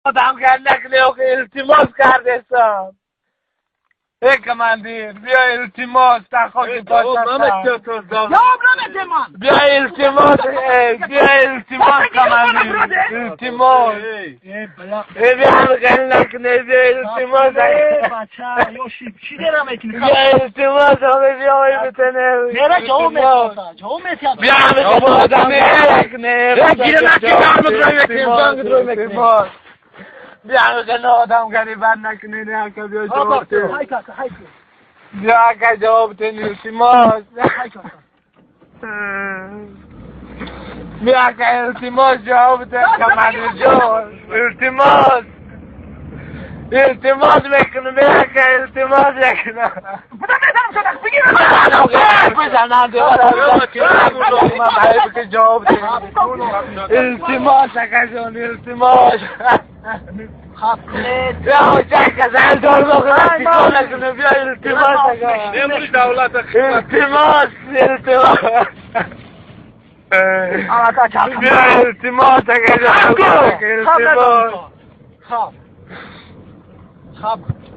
آدم گردک لیو که التماس کرده سام ای کماندیر بیا التماس در خاک پاشتم بیا التماس بیا التماس کماندیر التماس ای بیا گردک لیو بیا التماس بیا التماس آقای بیا آقای بتنه بیا آدم گردک لیو بیا که آدم گریبان نکنه نه که بیا جواب ده بیا که جواب ده التماس بیا که التماس جواب ده کماندیر جان التماس میکنه بیا که التماس میکنه بزنم که جواب ده التماس که جان التماس بیا چک از دار بخواه تیکان نکنه بیا التماس نموش دولت التماس بیا التماس التماس